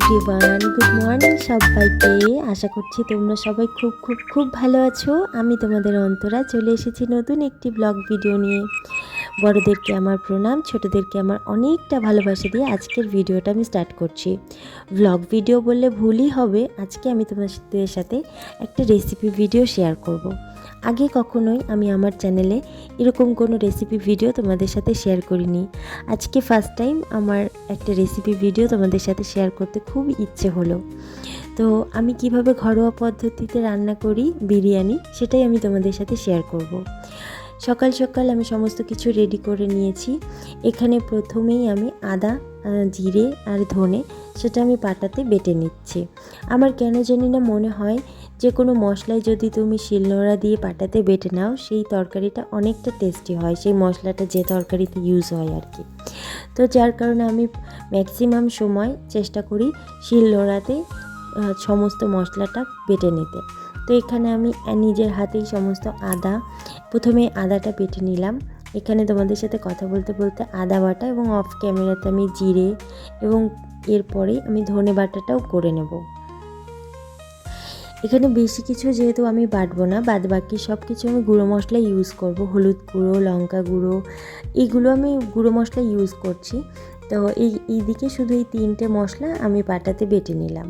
Everyone, good morning সবাইকে। আশা করছি তোমরা সবাই খুব খুব খুব ভালো আছো। আমি তোমাদের অন্তরা চলে এসেছি নতুন একটি ব্লগ ভিডিও নিয়ে। বড়োদেরকে আমার প্রণাম, ছোটোদেরকে আমার অনেকটা ভালোবাসা দিয়ে আজকের ভিডিওটা আমি স্টার্ট করছি। ব্লগ ভিডিও বললে ভুলই হবে। আজকে আমি তোমাদের সাথে একটা রেসিপি ভিডিও শেয়ার করব। আগে কখনোই আমি আমার চ্যানেলে এরকম কোনো রেসিপি ভিডিও তোমাদের সাথে শেয়ার করিনি। আজকে ফার্স্ট টাইম আমার একটা রেসিপি ভিডিও তোমাদের সাথে শেয়ার করতে খুব ইচ্ছে হলো। তো আমি কিভাবে ঘরোয়া পদ্ধতিতে রান্না করি বিরিয়ানি, সেটাই আমি তোমাদের সাথে শেয়ার করব। সকাল সকাল আমি সমস্ত কিছু রেডি করে নিয়েছি। এখানে প্রথমেই আমি আদা, জিরে আর ধনে সেটা আমি পাটাতে বেটে নিচ্ছি। আমার কেন জানি না মনে হয় যে কোনো মশলায় যদি তুমি শিলনোড়া দিয়ে পাটাতে বেটে নাও, সেই তরকারিটা অনেকটা টেস্টি হয়, সেই মশলাটা যে তরকারিতে ইউজ হয় আর কি। তো যার কারণে আমি ম্যাক্সিমাম সময় চেষ্টা করি শিলনোড়াতে সমস্ত মশলাটা বেটে নিতে। তো এখানে আমি নিজের হাতেই সমস্ত প্রথমে আদাটা বেটে নিলাম। এখানে তোমাদের সাথে কথা বলতে বলতে আদা বাটা এবং অফ ক্যামেরাতে আমি জিরে এবং এরপরে আমি ধনে বাটাটাও করে নেব। এখানে বেশি কিছু যেহেতু আমি বাটবো না, বাদ বাকি সব কিছু আমি গুঁড়ো মশলা ইউজ করব। হলুদ গুঁড়ো, লঙ্কা গুঁড়ো, এইগুলো আমি গুঁড়ো মশলা ইউজ করছি। তো এই দিকে শুধু এই তিনটে মশলা আমি পাটাতে বেটে নিলাম।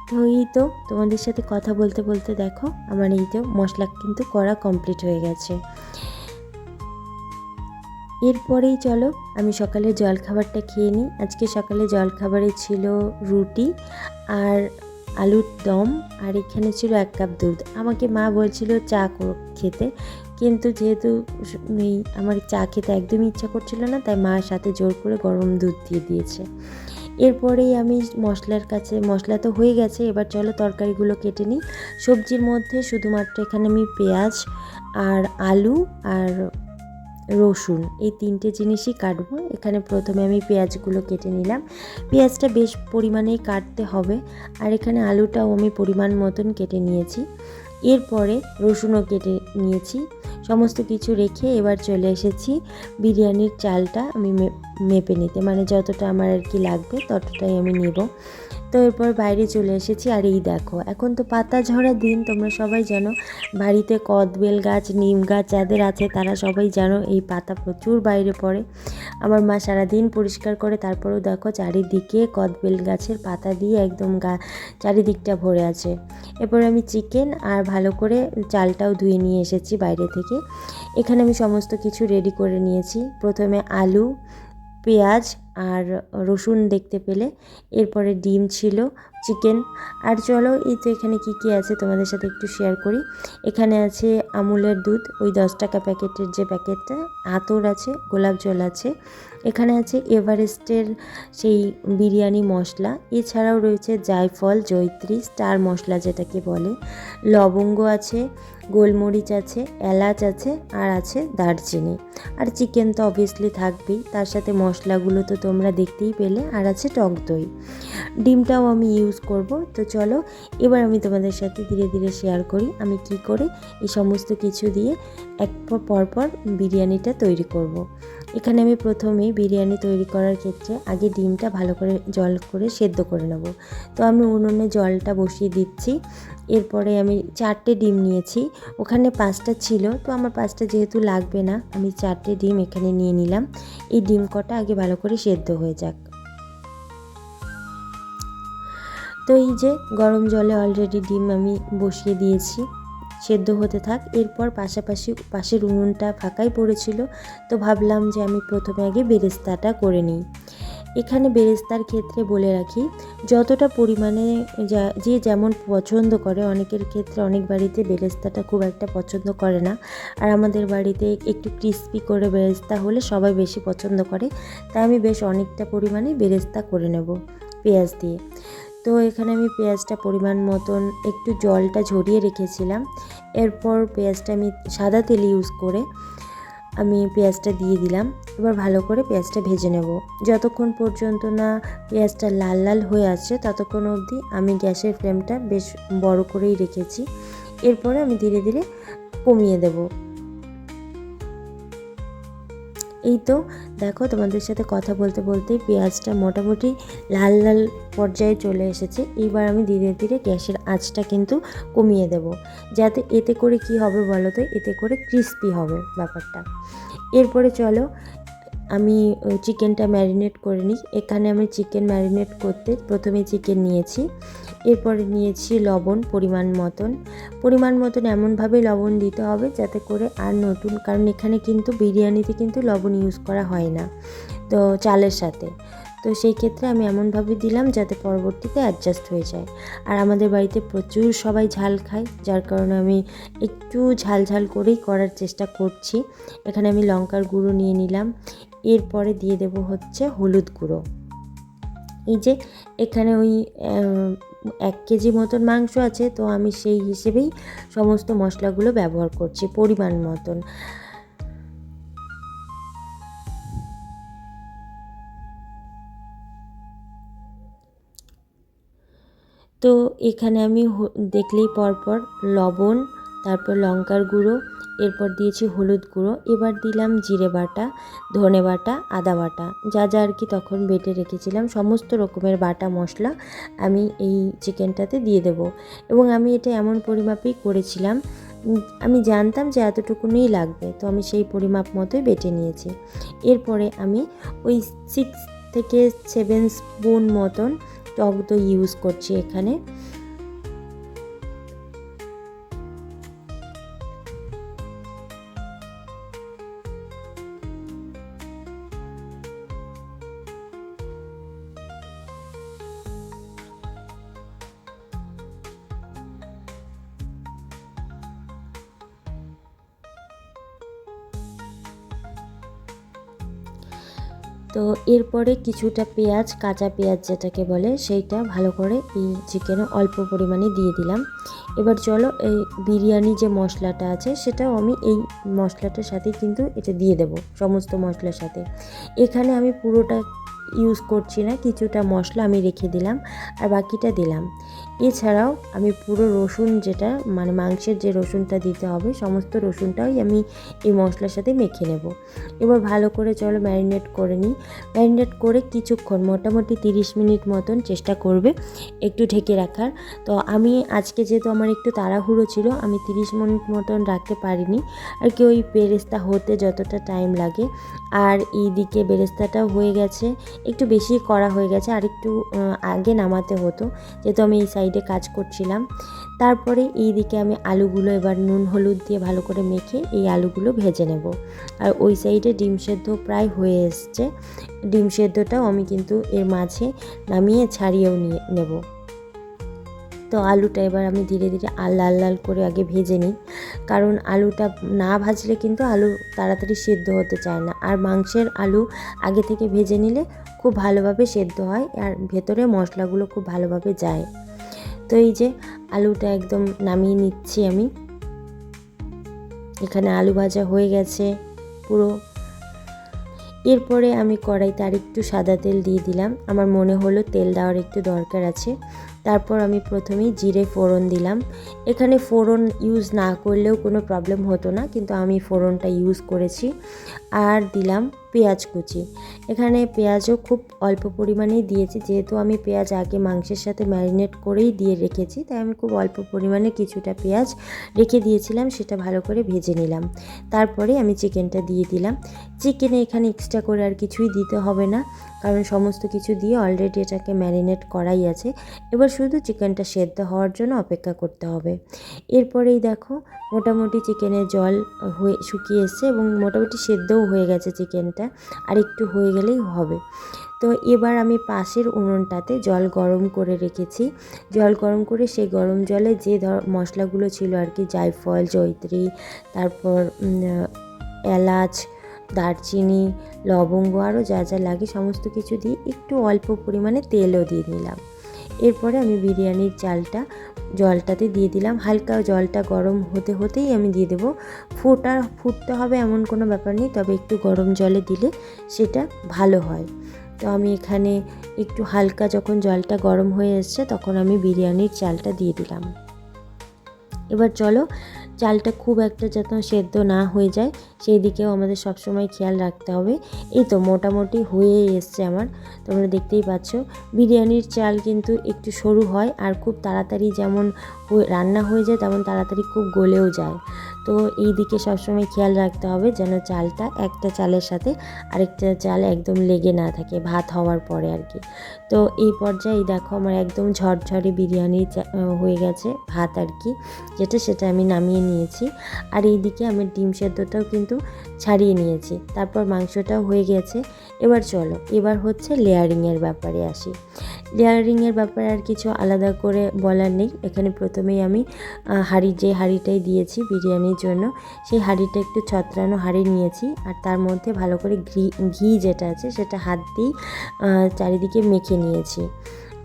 তো এই তো তোমাদের সাথে কথা বলতে বলতে দেখো আমার এই তো মশলা কিন্তু করা কমপ্লিট হয়ে গেছে। এরপরেই চলো আমি সকালে জলখাবারটা খেয়ে নিই। আজকে সকালে জলখাবারে ছিল রুটি আর আলুর দম, আর এখানে ছিল 1 কাপ দুধ। আমাকে মা বলছিল চা খেতে, কিন্তু যেহেতু আমার চা খেতে একদমই ইচ্ছা করছিল না, তাই মার সাথে জোর করে গরম দুধ দিয়ে দিয়েছে। এরপরেই আমি মশলা তো হয়ে গেছে, এবার চলো তরকারিগুলো কেটে নিই। সবজির মধ্যে শুধুমাত্র এখানে আমি পেঁয়াজ আর আলু আর রসুন এই তিনটে জিনিসই কাটবো। এখানে প্রথমে আমি পেঁয়াজগুলো কেটে নিলাম। পেঁয়াজটা বেশ পরিমাণেই কাটতে হবে, আর এখানে আলুটাও আমি পরিমাণ মতন কেটে নিয়েছি। এরপরে রসুনও কেটে নিয়েছি। সমস্ত কিছু রেখে এবার চলে এসেছি বিরিয়ানির চালটা আমি মেপে নিতে, মানে যতটা আমার আর কি লাগবে ততটাই আমি নেব। তো এরপর বাইরে চলে এসেছি, আর এই দেখো এখন তো পাতা ঝরা দিন, তোমরা সবাই জানো। বাড়িতে কদবেল গাছ, নিম গাছ যাদের আছে তারা সবাই জানো এই পাতা প্রচুর বাইরে পড়ে। আমার মা সারাদিন পরিষ্কার করে, তারপরেও দেখো চারিদিকে কদবেল গাছের পাতা দিয়ে একদম চারিদিকটা ভরে আছে। এরপর আমি চিকেন আর ভালো করে চালটাও ধুয়ে নিয়ে এসেছি বাইরে থেকে। এখানে আমি সমস্ত কিছু রেডি করে নিয়েছি। প্রথমে আলু, পেঁয়াজ আর রসুন দেখতে পেলে, এরপরে ডিম ছিল, চিকেন। আর চলো এই তো এখানে কি আছে তোমাদের সাথে একটু শেয়ার করি। এখানে আছে আমুলের দুধ, ওই 10 টাকা প্যাকেটের যে প্যাকেটটা, আতর আছে, গোলাপ জল আছে। এখানে আছে এভারেস্টের সেই বিরিয়ানি মশলা, এছাড়াও রয়েছে জায়ফল, জয়িত্রী, স্টার মশলা যেটাকে বলে, লবঙ্গ আছে, গোলমরিচ আছে, এলাচ আছে, আর আছে দারচিনি। আর চিকেন তো অবভিয়াসলি থাকবেই, তার সাথে মশলাগুলো তো তোমরা দেখতেই পেলে, আর আছে টক দই। ডিমটাও আমি ইউজ করব। তো চলো এবার আমি তোমাদের সাথে ধীরে ধীরে শেয়ার করি আমি কি করে এই সমস্ত কিছু দিয়ে পরপর বিরিয়ানিটা তৈরি করব। এখানে আমি প্রথমেই বিরিয়ানি তৈরি করার ক্ষেত্রে আগে ডিমটা ভালো করে জল করে সেদ্ধ করে নেব। তো আমি উনুনে জলটা বসিয়ে দিচ্ছি। এরপরে আমি 4টে ডিম নিয়েছি, ওখানে 5টা ছিল, তো আমার 5টা যেহেতু লাগবে না, আমি 4টে ডিম এখানে নিয়ে নিলাম। এই ডিম কটা আগে ভালো করে সেদ্ধ হয়ে যাক। তো এই যে গরম জলে অলরেডি ডিম আমি বসিয়ে দিয়েছি, সেদ্ধ হতে থাক। এরপর পাশের উনুনটা ফাঁকাই পড়েছিল, তো ভাবলাম যে আমি প্রথমে আগে বেরেস্তাটা করে নিই। এখানে বেরেস্তার ক্ষেত্রে বলে রাখি, যতটা পরিমাণে যে যেমন পছন্দ করে, অনেকের ক্ষেত্রে অনেক বাড়িতে বেরেস্তাটা খুব একটা পছন্দ করে না, আর আমাদের বাড়িতে একটু ক্রিস্পি করে বেরেস্তা হলে সবাই বেশি পছন্দ করে, তাই আমি বেশ অনেকটা পরিমাণে বেরেস্তা করে নেব পেঁয়াজ দিয়ে। তো এখানে আমি পেঁয়াজটা পরিমাণ মতন একটু জলটা ঝরিয়ে রেখেছিলাম। এরপর পেঁয়াজটা আমি সাদা তেল ইউজ করে আমি পেঁয়াজটা দিয়ে দিলাম। এবার ভালো করে পেঁয়াজটা ভেজে নেব। যতক্ষণ পর্যন্ত না পেঁয়াজটা লাল লাল হয়ে আসছে ততক্ষণ অবধি আমি গ্যাসের ফ্লেমটা বেশ বড় করেই রেখেছি। এরপরে আমি ধীরে ধীরে কমিয়ে দেব। এই তো দেখো তোমাদের সাথে কথা বলতে বলতে পেঁয়াজটা মোটামুটি লাল লাল পর্যায়ে চলে এসেছে। এইবার আমি ধীরে ধীরে গ্যাসের আঁচটা কিন্তু কমিয়ে দেব, যাতে এতে করে কি হবে বলো তো, এতে করে ক্রিস্পি হবে ব্যাপারটা। এরপরে চলো আমি চিকেনটা ম্যারিনেট করে নিই। এখানে আমি চিকেন ম্যারিনেট করতে প্রথমে চিকেন নিয়েছি, এরপরে নিয়েছি লবণ পরিমাণ মতন এমনভাবে লবণ দিতে হবে যাতে করে আর নতুন, কারণ এখানে কিন্তু বিরিয়ানিতে কিন্তু লবণ ইউজ করা হয় না তো চালের সাথে, তো সেই ক্ষেত্রে আমি এমনভাবে দিলাম যাতে পরবর্তীতে অ্যাডজাস্ট হয়ে যায়। আর আমাদের বাড়িতে প্রচুর সবাই ঝাল খায়, যার কারণে আমি একটু ঝাল ঝাল করেই করার চেষ্টা করছি। এখানে আমি লঙ্কার গুঁড়ো নিয়ে নিলাম, এরপরে দিয়ে দেব হচ্ছে হলুদ গুঁড়ো। এই যে এখানে ওই 1 কেজি মতন মাংস আছে, তো আমি সেই হিসেবেই সমস্ত মশলাগুলো ব্যবহার করছি পরিমাণ মতন। তো এখানে আমি দেখলেই পরপর লবণ, তারপর লঙ্কার গুঁড়ো, এরপর দিয়েছি হলুদ গুঁড়ো, এবার দিলাম জিরে বাটা, ধনে বাটা, আদা বাটা, যা যা আর কি তখন বেটে রেখেছিলাম সমস্ত রকমের বাটা মশলা আমি এই চিকেনটাতে দিয়ে দেব। এবং আমি এটা এমন পরিমাপেই করেছিলাম, আমি জানতাম যে এতটুকুনই লাগবে, তো আমি সেই পরিমাপ মতোই বেটে নিয়েছি। এরপরে আমি ওই 6 থেকে 7 স্পুন মতন টক দই ইউজ করছি এখানে। তো এরপরে কিছুটা পেঁয়াজ, কাঁচা পেঁয়াজ যেটাকে বলে, সেইটা ভালো করে এই চিকেনে অল্প পরিমাণে দিয়ে দিলাম। এবার চলো এই বিরিয়ানি যে মশলাটা আছে সেটাও আমি এই মশলাটার সাথে কিন্তু এটা দিয়ে দেব, সমস্ত মশলার সাথে। এখানে আমি পুরোটা ইউজ করছি না, কিছুটা মশলা আমি রেখে দিলাম আর বাকিটা দিলাম। এছাড়াও আমি পুরো রসুন, যেটা মানে মাংসের যে রসুনটা দিতে হবে, সমস্ত রসুনটাই আমি এই মশলার সাথে মেখে নেব। এবার ভালো করে চলো ম্যারিনেট করে নিই। ম্যারিনেট করে কিছুক্ষণ মোটামুটি 30 মিনিট মতন চেষ্টা করবে একটু ঢেকে রাখার। তো আমি আজকে যেহেতু আমার একটু তাড়াহুড়ো ছিল, আমি 30 মিনিট মতন রাখতে পারিনি আর কি, ওই বেরেস্তা হতে যতটা টাইম লাগে। আর এইদিকে বেরেস্তাটাও হয়ে গেছে, একটু বেশি করা হয়ে গেছে, আর একটু আগে নামাতে হতো যেহেতু আমি এই সাইডে কাজ করছিলাম। তারপরে এইদিকে আমি আলুগুলো এবার নুন হলুদ দিয়ে ভালো করে মেখে এই আলুগুলো ভেজে নেব। আর ওই সাইডে ডিম সেদ্ধ প্রায় হয়ে এসছে, ডিম সেদ্ধটাও আমি কিন্তু এর মাঝে নামিয়ে ছাড়িয়েও নিয়ে নেব। তো আলুটা এবার আমি ধীরে ধীরে লাল লাল করে আগে ভেজে নিই, কারণ আলুটা না ভাজলে কিন্তু আলু তাড়াতাড়ি সেদ্ধ হতে চায় না। আর মাংসের আলু আগে থেকে ভেজে নিলে খুব ভালোভাবে সেদ্ধ হয় আর ভেতরে মশলাগুলো খুব ভালোভাবে যায়। তো এই যে আলুটা একদম নামিয়ে নিচ্ছি আমি। এখানে আলু ভাজা হয়ে গেছে পুরো। এরপরে আমি কড়াইতে আর একটু সাদা তেল দিয়ে দিলাম, আমার মনে হলো তেল দেওয়ার একটু দরকার আছে। তারপর আমি প্রথমেই জিরে ফোড়ন দিলাম। এখানে ফোড়ন ইউজ না করলেও কোনো প্রবলেম হতো না, কিন্তু আমি ফোড়নটা ইউজ করেছি। আর দিলাম পেঁয়াজ কুচি। এখানে পেঁয়াজও খুব অল্প পরিমাণেই দিয়েছি, যেহেতু আমি পেঁয়াজ আগে মাংসের সাথে ম্যারিনেট করেই দিয়ে রেখেছি, তাই আমি খুব অল্প পরিমাণে কিছুটা পেঁয়াজ রেখে দিয়েছিলাম, সেটা ভালো করে ভেজে নিলাম। তারপরে আমি চিকেনটা দিয়ে দিলাম। চিকেনে এখানে এক্সট্রা করে আর কিছুই দিতে হবে না, কারণ সমস্ত কিছু দিয়ে অলরেডি এটাকে ম্যারিনেট করাই আছে। এবার শুধু চিকেনটা সেদ্ধ হওয়ার জন্য অপেক্ষা করতে হবে। এরপরেই দেখো মোটামুটি চিকেনের জল শুকিয়ে এসছে এবং মোটামুটি সেদ্ধও হয়ে গেছে চিকেনটা, আর একটু হয়ে গেলেই হবে। তো এবার আমি পাশের উনুনটাতে জল গরম করে রেখেছি। জল গরম করে সেই গরম জলে যে মশলাগুলো ছিল আর কি, জায়ফল, জয়িত্রী, তারপর এলাচ, দারচিনি, লবঙ্গ, আরও যা যা লাগে সমস্ত কিছু দিয়ে একটু অল্প পরিমাণে তেলও দিয়ে নিলাম। এরপরে আমি বিরিয়ানির জলটাতে দিয়ে দিলাম। হালকা জলটা গরম হতে হতেই আমি দিয়ে দেবো। ফুটতে হবে এমন কোনো ব্যাপার নেই, তবে একটু গরম জলে দিলে সেটা ভালো হয়। তো আমি এখানে একটু হালকা যখন জলটা গরম হয়ে এসছে তখন আমি বিরিয়ানির চালটা দিয়ে দিলাম। এবার চলো চালটা খুব একটা যাতে সেদ্ধ না হয়ে যায় সেই দিকেও আমাদের সবসময় খেয়াল রাখতে হবে। এই তো মোটামুটি হয়েই এসছে আমার, তোমরা দেখতেই পাচ্ছ। বিরিয়ানির চাল কিন্তু একটু সরু হয় আর খুব তাড়াতাড়ি যেমন রান্না হয়ে যায় তেমন তাড়াতাড়ি খুব গলেও যায়। তো এই দিকে সবসময় খেয়াল রাখতে হবে যেন চালটা একটা চালের সাথে আরেকটা চাল একদম লেগে না থাকে ভাত হওয়ার পরে আর কি। তো এই পর্যায়ে দেখো আমার একদম ঝরঝরে বিরিয়ানি হয়ে গেছে ভাত আর কি, সেটা আমি নামিয়ে নিয়েছি। আর এই দিকে আমি ডিম সেদ্ধটাও কিন্তু ছাড়িয়ে নিয়েছি, তারপর মাংসটাও হয়ে গেছে। এবার চলো এবার হচ্ছে লেয়ারিংয়ের ব্যাপারে আসি। লেয়ারিংয়ের ব্যাপারে আর কিছু আলাদা করে বলার নেই। এখানে প্রথমেই আমি যে হাঁড়িটাই দিয়েছি বিরিয়ানির জন্য সেই হাঁড়িটা একটু ছত্রানো হাঁড়ি নিয়েছি আর তার মধ্যে ভালো করে ঘি যেটা আছে সেটা হাত দিয়েই চারিদিকে মেখে নিয়েছি।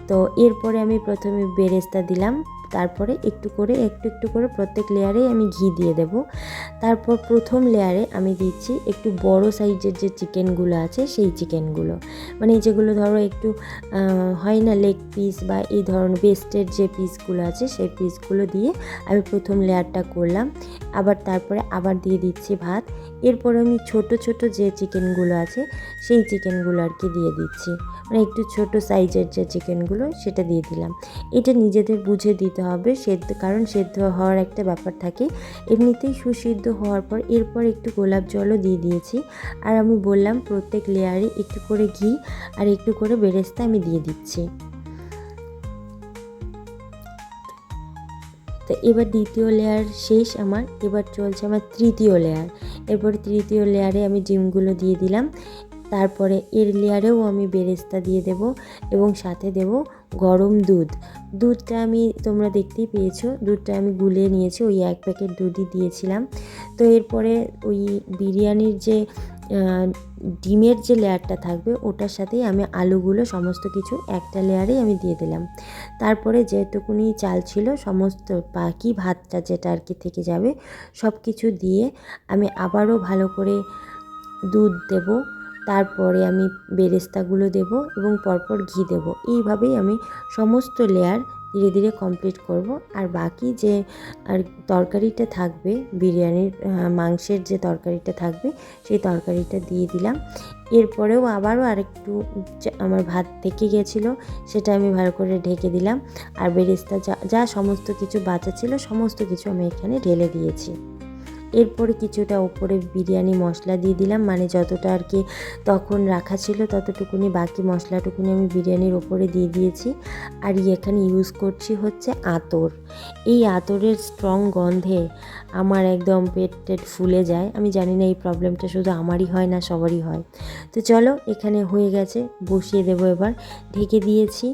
তো এরপরে আমি প্রথমে বেরেস্তা দিলাম, তারপরে একটু করে প্রত্যেক লেয়ারেই আমি ঘি দিয়ে দেব। তারপর প্রথম লেয়ারে আমি দিচ্ছি একটু বড় সাইজের যে চিকেনগুলো আছে সেই চিকেনগুলো, মানে যেগুলো ধরো একটু হয় না লেগ পিস বা এই ধরনের বেস্টের যে পিসগুলো আছে সেই পিসগুলো দিয়ে আমি প্রথম লেয়ারটা করলাম। তারপরে আবার দিয়ে দিচ্ছি ভাত। এরপরে আমি ছোট যে চিকেনগুলো আছে সেই চিকেনগুলো আর কি দিয়ে দিচ্ছি, মানে একটু ছোট সাইজের যে চিকেনগুলো সেটা দিয়ে দিলাম। এটা নিজেদের বুঝে দিতে হবে কারণ সেদ্ধ হওয়ার একটা ব্যাপার থাকে। এমনিতেই সুসিদ্ধ হওয়ার পর এরপর একটু গোলাপ জলও দিয়ে দিয়েছি। আর আমি বললাম প্রত্যেক লেয়ারে একটু করে ঘি আর একটু করে বেরেস্তা আমি দিয়ে দিচ্ছি। তো এবার দ্বিতীয় লেয়ার শেষ আমার, এবার চলছে আমার তৃতীয় লেয়ার। এরপর তৃতীয় লেয়ারে আমি ডিমগুলো দিয়ে দিলাম, তারপরে এর লেয়ারেও আমি বেরেস্তা দিয়ে দেব এবং সাথে দেব গরম দুধটা তোমরা দেখতেই পেয়েছো, দুধটা আমি গুলিয়ে নিয়েছি, ওই 1 প্যাকেট দুধই দিয়েছিলাম। তো এরপরে ওই বিরিয়ানির যে ডিমের যে লেয়ারটা থাকবে ওটার সাথেই আমি আলুগুলো সমস্ত কিছু একটা লেয়ারেই আমি দিয়ে দিলাম। তারপরে যেটুকুনি চাল ছিল সমস্ত বাকি ভাতটা যেটা আর কি থেকে যাবে সব কিছু দিয়ে আমি আবারও ভালো করে দুধ দেব, তারপরে আমি বেরেস্তাগুলো দেব এবং পরপর ঘি দেব। এইভাবেই আমি সমস্ত লেয়ার ধীরে ধীরে কমপ্লিট করব। আর বাকি যে আর তরকারিটা থাকবে বিরিয়ানির মাংসের যে তরকারিটা থাকবে সেই তরকারিটা দিয়ে দিলাম। এরপরেও আবারও আরেকটু আমার ভাত থেকে গেছিলো সেটা আমি ভালো করে ঢেকে দিলাম। আর বেরেস্তা যা সমস্ত কিছু বাঁচা ছিল সমস্ত কিছু আমি এখানে ঢেলে দিয়েছি। এরপরে কিছুটা ওপরে বিরিয়ানি মশলা দিয়ে দিলাম, মানে যতটা আর কি তখন রাখা ছিল ততটুকুনি বাকি মশলাটুকুনি আমি বিরিয়ানির ওপরে দিয়ে দিয়েছি। আর এখানে ইউজ করছি হচ্ছে আতর। এই আতরের স্ট্রং গন্ধে আমার একদম পেট ফুলে যায়। আমি জানি না এই প্রবলেমটা শুধু আমারই হয় না সবারই হয়। তো চলো এখানে হয়ে গেছে, বসিয়ে দেবো এবার, ঢেকে দিয়েছি।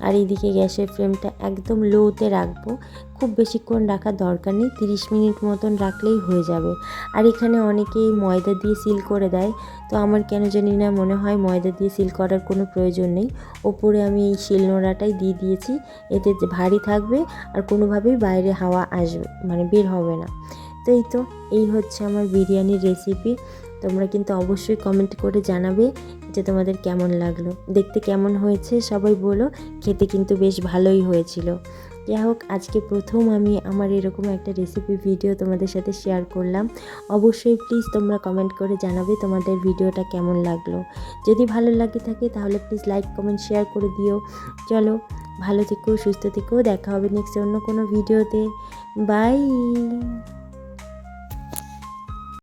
আর এইদিকে গ্যাসের ফ্লেমটা একদম লোতে রাখবো, খুব বেশিক্ষণ রাখার দরকার নেই, 30 মিনিট মতন রাখলেই হয়ে যাবে। আর এখানে অনেকেই ময়দা দিয়ে সিল করে দেয়, তো আমার কেন জানি না মনে হয় ময়দা দিয়ে সিল করার কোনো প্রয়োজন নেই। ওপরে আমি এই শিলনোড়াটাই দিয়ে দিয়েছি, এতে ভারী থাকবে আর কোনোভাবেই বাইরে হাওয়া আসবে মানে বের হবে না। তো এই হচ্ছে আমার বিরিয়ানির রেসিপি। তোমরা কিন্তু অবশ্যই কমেন্ট করে জানাবে যে তোমাদের কেমন লাগলো, দেখতে কেমন হয়েছে সবাই বলো। খেতে কিন্তু বেশ ভালোই হয়েছিল। যাই হোক, আজকে প্রথম আমি আমার এরকম একটা রেসিপি ভিডিও তোমাদের সাথে শেয়ার করলাম। অবশ্যই প্লিজ তোমরা কমেন্ট করে জানাবে তোমাদের ভিডিওটা কেমন লাগলো। যদি ভালো লাগে থাকে তাহলে প্লিজ লাইক কমেন্ট শেয়ার করে দিও। চলো ভালো থেকো, সুস্থ থেকো, দেখা হবে নেক্সট অন্য কোনো ভিডিওতে। বাই।